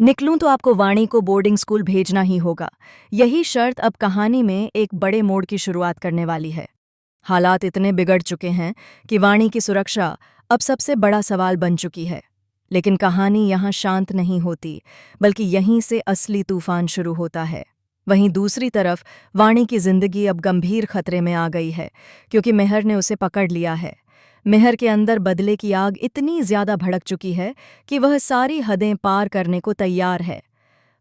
निकलूं तो आपको वाणी को बोर्डिंग स्कूल भेजना ही होगा। यही शर्त अब कहानी में एक बड़े मोड़ की शुरुआत करने वाली है। हालात इतने बिगड़ चुके हैं कि वाणी की सुरक्षा अब सबसे बड़ा सवाल बन चुकी है। लेकिन कहानी यहाँ शांत नहीं होती, बल्कि यहीं से असली तूफान शुरू होता है। वहीं दूसरी तरफ वाणी की जिंदगी अब गंभीर खतरे में आ गई है, क्योंकि मेहर ने उसे पकड़ लिया है। मेहर के अंदर बदले की आग इतनी ज्यादा भड़क चुकी है कि वह सारी हदें पार करने को तैयार है।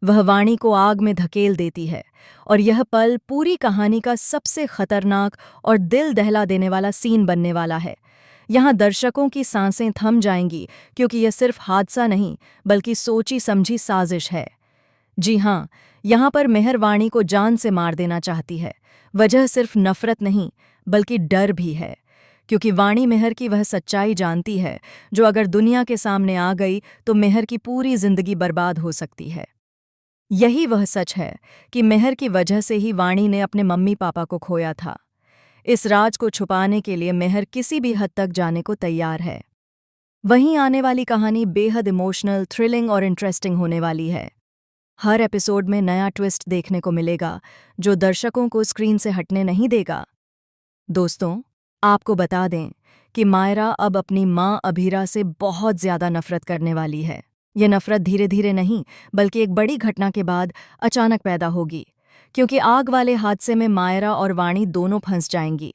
वह वाणी को आग में धकेल देती है, और यह पल पूरी कहानी का सबसे खतरनाक और दिल दहला देने वाला सीन बनने वाला है। यहाँ दर्शकों की सांसें थम जाएंगी, क्योंकि यह सिर्फ हादसा नहीं, बल्कि सोची समझी साजिश है। जी हाँ, यहाँ पर मेहर वाणी को जान से मार देना चाहती है। वजह सिर्फ नफरत नहीं, बल्कि डर भी है, क्योंकि वाणी मेहर की वह सच्चाई जानती है जो अगर दुनिया के सामने आ गई तो मेहर की पूरी जिंदगी बर्बाद हो सकती है। यही वह सच है कि मेहर की वजह से ही वाणी ने अपने मम्मी पापा को खोया था। इस राज को छुपाने के लिए मेहर किसी भी हद तक जाने को तैयार है। वहीं आने वाली कहानी बेहद इमोशनल, थ्रिलिंग और इंटरेस्टिंग होने वाली है। हर एपिसोड में नया ट्विस्ट देखने को मिलेगा, जो दर्शकों को स्क्रीन से हटने नहीं देगा। दोस्तों, आपको बता दें कि मायरा अब अपनी माँ अभीरा से बहुत ज्यादा नफरत करने वाली है। ये नफरत धीरे धीरे नहीं, बल्कि एक बड़ी घटना के बाद अचानक पैदा होगी, क्योंकि आग वाले हादसे में मायरा और वाणी दोनों फंस जाएंगी।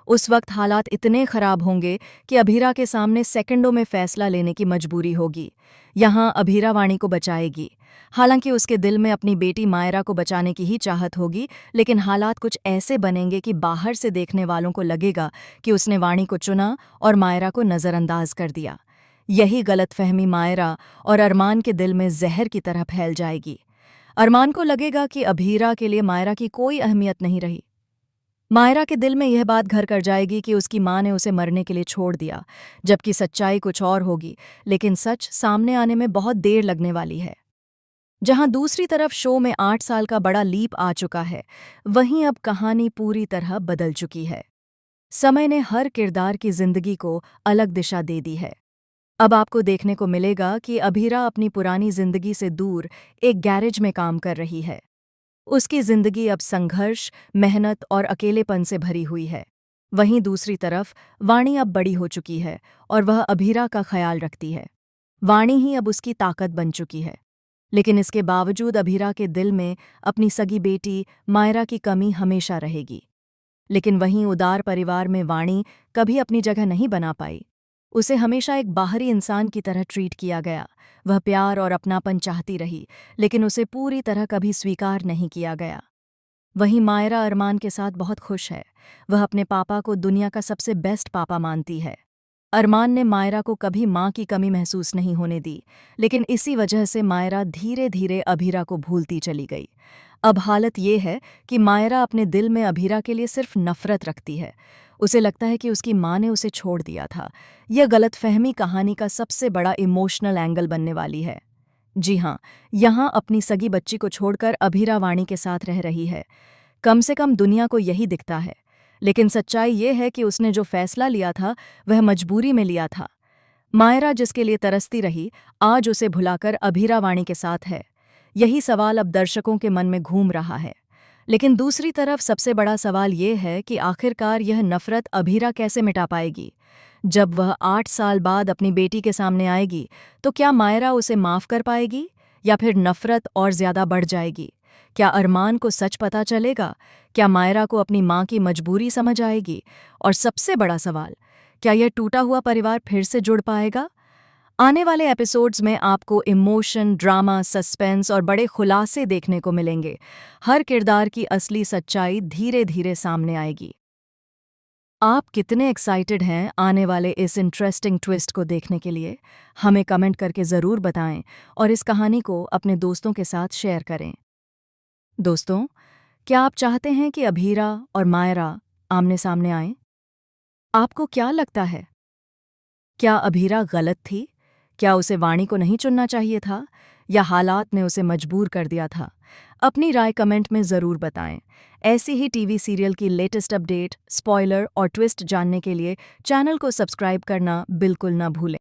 उस वक्त हालात इतने खराब होंगे कि अभीरा के सामने सेकंडों में फैसला लेने की मजबूरी होगी। यहाँ अभीरा वाणी को बचाएगी। हालांकि उसके दिल में अपनी बेटी मायरा को बचाने की ही चाहत होगी, लेकिन हालात कुछ ऐसे बनेंगे कि बाहर से देखने वालों को लगेगा कि उसने वाणी को चुना और मायरा को नज़रअंदाज कर दिया। यही गलतफहमी मायरा और अरमान के दिल में जहर की तरह फैल जाएगी। अरमान को लगेगा कि अभीरा के लिए मायरा की कोई अहमियत नहीं रही। मायरा के दिल में यह बात घर कर जाएगी कि उसकी माँ ने उसे मरने के लिए छोड़ दिया, जबकि सच्चाई कुछ और होगी। लेकिन सच सामने आने में बहुत देर लगने वाली है। जहां दूसरी तरफ शो में 8 साल का बड़ा लीप आ चुका है, वहीं अब कहानी पूरी तरह बदल चुकी है। समय ने हर किरदार की जिंदगी को अलग दिशा दे दी है। अब आपको देखने को मिलेगा कि अभीरा अपनी पुरानी जिंदगी से दूर एक गैरेज में काम कर रही है। उसकी जिंदगी अब संघर्ष, मेहनत और अकेलेपन से भरी हुई है। वहीं दूसरी तरफ वाणी अब बड़ी हो चुकी है और वह अभीरा का ख्याल रखती है। वाणी ही अब उसकी ताकत बन चुकी है। लेकिन इसके बावजूद अभीरा के दिल में अपनी सगी बेटी मायरा की कमी हमेशा रहेगी। लेकिन वहीं उदार परिवार में वाणी कभी अपनी जगह नहीं बना पाई। उसे हमेशा एक बाहरी इंसान की तरह ट्रीट किया गया। वह प्यार और अपनापन चाहती रही, लेकिन उसे पूरी तरह कभी स्वीकार नहीं किया गया। वहीं मायरा अरमान के साथ बहुत खुश है। वह अपने पापा को दुनिया का सबसे बेस्ट पापा मानती है। अरमान ने मायरा को कभी माँ की कमी महसूस नहीं होने दी, लेकिन इसी वजह से मायरा धीरे धीरे अभीरा को भूलती चली गई। अब हालत ये है कि मायरा अपने दिल में अभीरा के लिए सिर्फ नफरत रखती है। उसे लगता है कि उसकी माँ ने उसे छोड़ दिया था। यह गलतफहमी कहानी का सबसे बड़ा इमोशनल एंगल बनने वाली है। जी हाँ, यहाँ अपनी सगी बच्ची को छोड़कर अभीरा वाणी के साथ रह रही है। कम से कम दुनिया को यही दिखता है। लेकिन सच्चाई ये है कि उसने जो फैसला लिया था, वह मजबूरी में लिया था। मायरा जिसके लिए तरसती रही, आज उसे भुलाकर अभीरा वाणी के साथ है। यही सवाल अब दर्शकों के मन में घूम रहा है। लेकिन दूसरी तरफ सबसे बड़ा सवाल ये है कि आखिरकार यह नफरत अभीरा कैसे मिटा पाएगी। जब वह 8 साल बाद अपनी बेटी के सामने आएगी, तो क्या मायरा उसे माफ कर पाएगी, या फिर नफरत और ज्यादा बढ़ जाएगी? क्या अरमान को सच पता चलेगा? क्या मायरा को अपनी माँ की मजबूरी समझ आएगी? और सबसे बड़ा सवाल, क्या यह टूटा हुआ परिवार फिर से जुड़ पाएगा? आने वाले एपिसोड्स में आपको इमोशन, ड्रामा, सस्पेंस और बड़े खुलासे देखने को मिलेंगे। हर किरदार की असली सच्चाई धीरे धीरे सामने आएगी। आप कितने एक्साइटेड हैं आने वाले इस इंटरेस्टिंग ट्विस्ट को देखने के लिए? हमें कमेंट करके ज़रूर बताएं और इस कहानी को अपने दोस्तों के साथ शेयर करें। दोस्तों, क्या आप चाहते हैं कि अभीरा और मायरा आमने सामने आएं? आपको क्या लगता है? क्या अभीरा गलत थी? क्या उसे वाणी को नहीं चुनना चाहिए था, या हालात ने उसे मजबूर कर दिया था? अपनी राय कमेंट में ज़रूर बताएं। ऐसी ही टीवी सीरियल की लेटेस्ट अपडेट, स्पॉइलर और ट्विस्ट जानने के लिए चैनल को सब्सक्राइब करना बिल्कुल न भूलें।